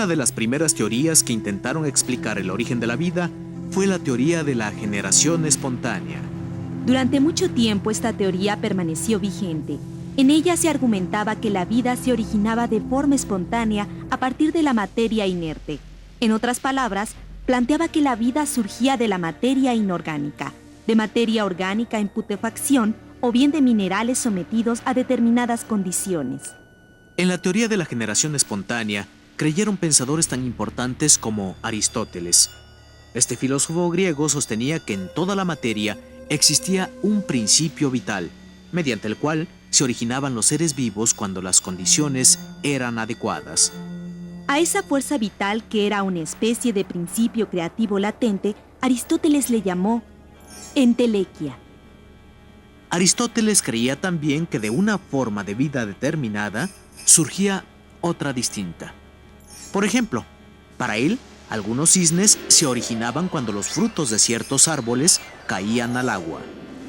Una de las primeras teorías que intentaron explicar el origen de la vida fue la teoría de la generación espontánea. Durante mucho tiempo esta teoría permaneció vigente. En ella se argumentaba que la vida se originaba de forma espontánea a partir de la materia inerte. En otras palabras, planteaba que la vida surgía de la materia inorgánica, de materia orgánica en putrefacción o bien de minerales sometidos a determinadas condiciones. En la teoría de la generación espontánea, creyeron pensadores tan importantes como Aristóteles. Este filósofo griego sostenía que en toda la materia existía un principio vital, mediante el cual se originaban los seres vivos cuando las condiciones eran adecuadas. A esa fuerza vital, que era una especie de principio creativo latente, Aristóteles le llamó entelequia. Aristóteles creía también que de una forma de vida determinada surgía otra distinta. Por ejemplo, para él, algunos cisnes se originaban cuando los frutos de ciertos árboles caían al agua.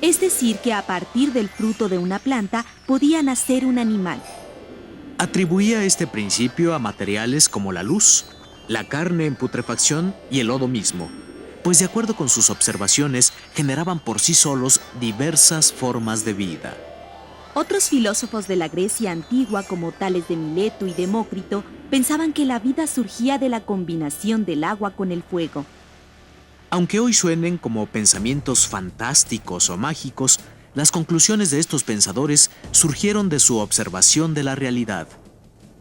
Es decir, que a partir del fruto de una planta podía nacer un animal. Atribuía este principio a materiales como la luz, la carne en putrefacción y el lodo mismo, pues de acuerdo con sus observaciones generaban por sí solos diversas formas de vida. Otros filósofos de la Grecia antigua, como Tales de Mileto y Demócrito, pensaban que la vida surgía de la combinación del agua con el fuego. Aunque hoy suenen como pensamientos fantásticos o mágicos, las conclusiones de estos pensadores surgieron de su observación de la realidad.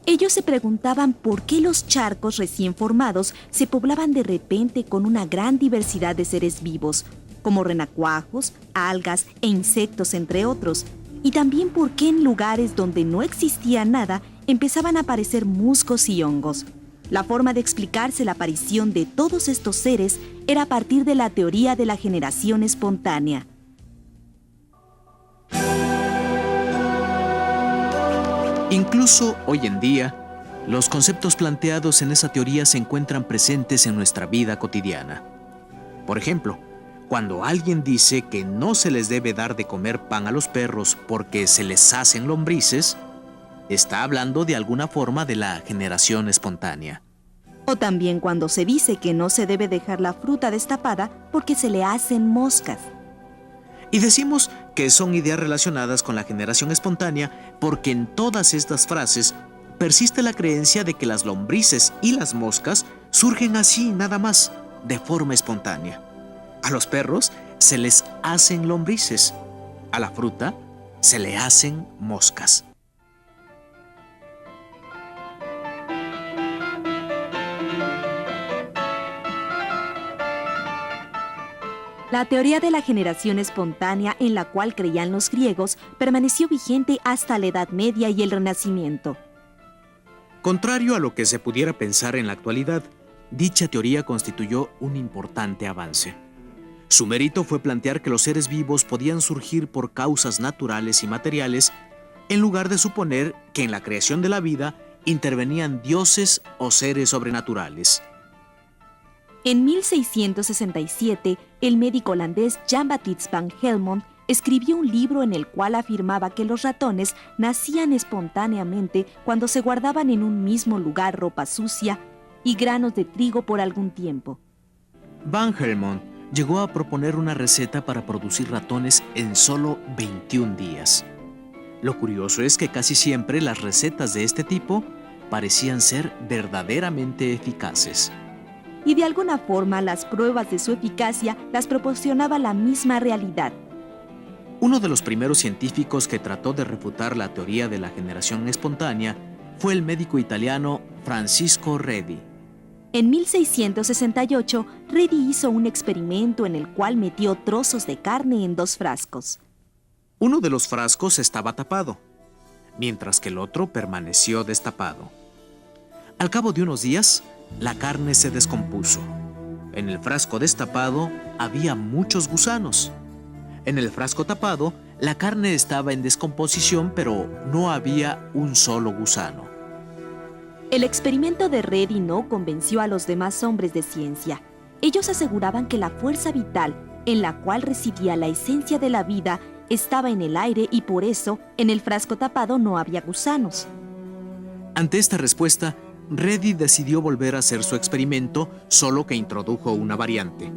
Ellos se preguntaban por qué los charcos recién formados se poblaban de repente con una gran diversidad de seres vivos, como renacuajos, algas e insectos, entre otros, y también por qué en lugares donde no existía nada empezaban a aparecer musgos y hongos. La forma de explicarse la aparición de todos estos seres era a partir de la teoría de la generación espontánea. Incluso hoy en día, los conceptos planteados en esa teoría se encuentran presentes en nuestra vida cotidiana. Por ejemplo, cuando alguien dice que no se les debe dar de comer pan a los perros porque se les hacen lombrices, está hablando de alguna forma de la generación espontánea. O también cuando se dice que no se debe dejar la fruta destapada porque se le hacen moscas. Y decimos que son ideas relacionadas con la generación espontánea porque en todas estas frases persiste la creencia de que las lombrices y las moscas surgen así nada más, de forma espontánea. A los perros se les hacen lombrices, a la fruta se le hacen moscas. La teoría de la generación espontánea, en la cual creían los griegos, permaneció vigente hasta la Edad Media y el Renacimiento. Contrario a lo que se pudiera pensar en la actualidad, dicha teoría constituyó un importante avance. Su mérito fue plantear que los seres vivos podían surgir por causas naturales y materiales, en lugar de suponer que en la creación de la vida intervenían dioses o seres sobrenaturales. En 1667, el médico holandés Jan-Baptist van Helmont escribió un libro en el cual afirmaba que los ratones nacían espontáneamente cuando se guardaban en un mismo lugar ropa sucia y granos de trigo por algún tiempo. Van Helmont llegó a proponer una receta para producir ratones en solo 21 días. Lo curioso es que casi siempre las recetas de este tipo parecían ser verdaderamente eficaces. Y de alguna forma las pruebas de su eficacia las proporcionaba la misma realidad. Uno de los primeros científicos que trató de refutar la teoría de la generación espontánea fue el médico italiano Francisco Redi. En 1668, Redi hizo un experimento en el cual metió trozos de carne en 2 frascos. Uno de los frascos estaba tapado, mientras que el otro permaneció destapado. Al cabo de unos días, la carne se descompuso. En el frasco destapado había muchos gusanos. En el frasco tapado, la carne estaba en descomposición, pero no había un solo gusano. El experimento de Redi no convenció a los demás hombres de ciencia. Ellos aseguraban que la fuerza vital, en la cual residía la esencia de la vida, estaba en el aire y por eso, en el frasco tapado no había gusanos. Ante esta respuesta, Redi decidió volver a hacer su experimento, solo que introdujo una variante.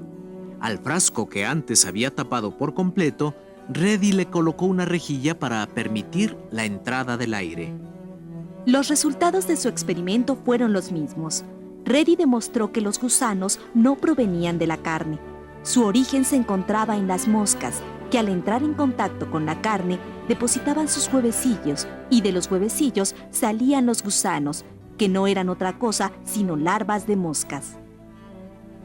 Al frasco que antes había tapado por completo, Redi le colocó una rejilla para permitir la entrada del aire. Los resultados de su experimento fueron los mismos. Redi demostró que los gusanos no provenían de la carne. Su origen se encontraba en las moscas, que al entrar en contacto con la carne, depositaban sus huevecillos, y de los huevecillos salían los gusanos, que no eran otra cosa sino larvas de moscas.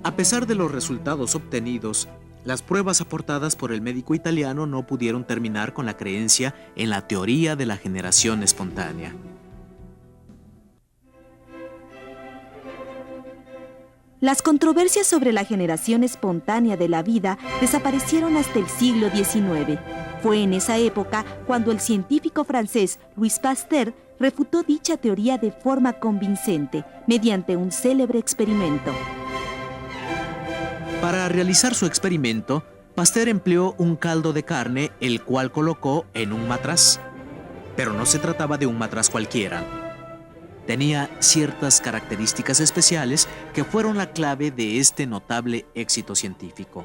A pesar de los resultados obtenidos, las pruebas aportadas por el médico italiano no pudieron terminar con la creencia en la teoría de la generación espontánea. Las controversias sobre la generación espontánea de la vida desaparecieron hasta el siglo XIX. Fue en esa época cuando el científico francés Louis Pasteur refutó dicha teoría de forma convincente mediante un célebre experimento. Para realizar su experimento, Pasteur empleó un caldo de carne, el cual colocó en un matraz. Pero no se trataba de un matraz cualquiera. Tenía ciertas características especiales que fueron la clave de este notable éxito científico.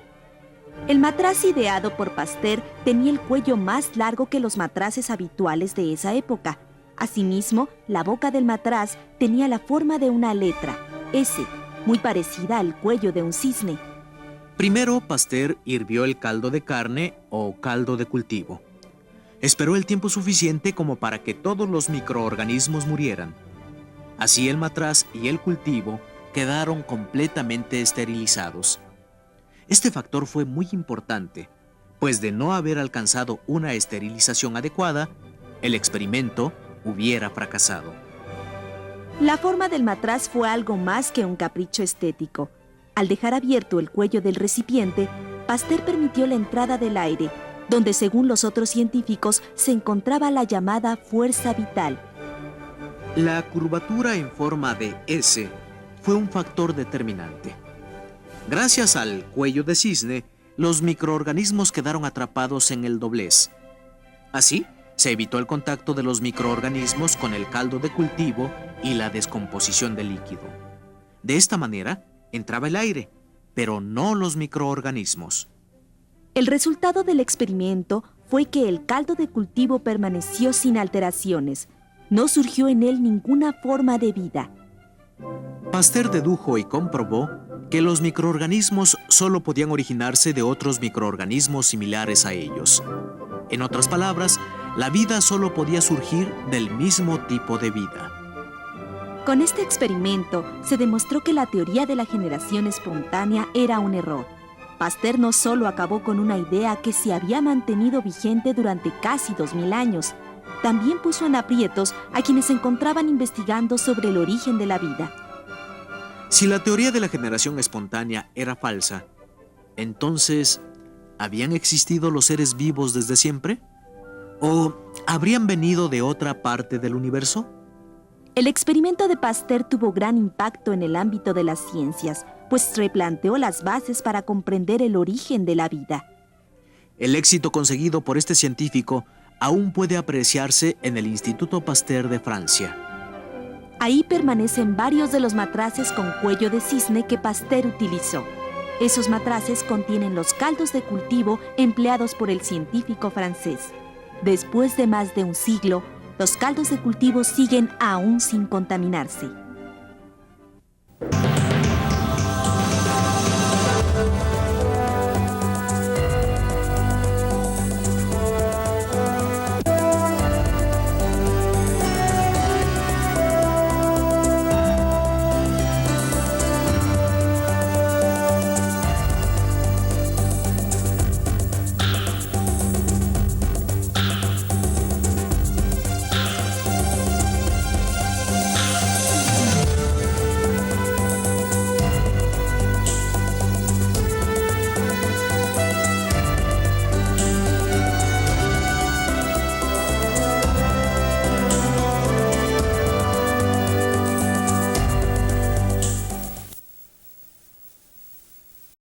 El matraz ideado por Pasteur tenía el cuello más largo que los matraces habituales de esa época. Asimismo, la boca del matraz tenía la forma de una letra, S, muy parecida al cuello de un cisne. Primero, Pasteur hirvió el caldo de carne o caldo de cultivo. Esperó el tiempo suficiente como para que todos los microorganismos murieran. Así el matraz y el cultivo quedaron completamente esterilizados. Este factor fue muy importante, pues de no haber alcanzado una esterilización adecuada, el experimento hubiera fracasado. La forma del matraz fue algo más que un capricho estético. Al dejar abierto el cuello del recipiente, Pasteur permitió la entrada del aire, donde según los otros científicos se encontraba la llamada fuerza vital. La curvatura en forma de S fue un factor determinante. Gracias al cuello de cisne, los microorganismos quedaron atrapados en el doblez. Así, se evitó el contacto de los microorganismos con el caldo de cultivo y la descomposición del líquido. De esta manera, entraba el aire, pero no los microorganismos. El resultado del experimento fue que el caldo de cultivo permaneció sin alteraciones. No surgió en él ninguna forma de vida. Pasteur dedujo y comprobó que los microorganismos solo podían originarse de otros microorganismos similares a ellos. En otras palabras, la vida solo podía surgir del mismo tipo de vida. Con este experimento se demostró que la teoría de la generación espontánea era un error. Pasteur no solo acabó con una idea que se había mantenido vigente durante casi 2000 años, también puso en aprietos a quienes se encontraban investigando sobre el origen de la vida. Si la teoría de la generación espontánea era falsa, entonces, ¿habían existido los seres vivos desde siempre? ¿O habrían venido de otra parte del universo? El experimento de Pasteur tuvo gran impacto en el ámbito de las ciencias, pues replanteó las bases para comprender el origen de la vida. El éxito conseguido por este científico aún puede apreciarse en el Instituto Pasteur de Francia. Ahí permanecen varios de los matraces con cuello de cisne que Pasteur utilizó. Esos matraces contienen los caldos de cultivo empleados por el científico francés. Después de más de un siglo, los caldos de cultivo siguen aún sin contaminarse.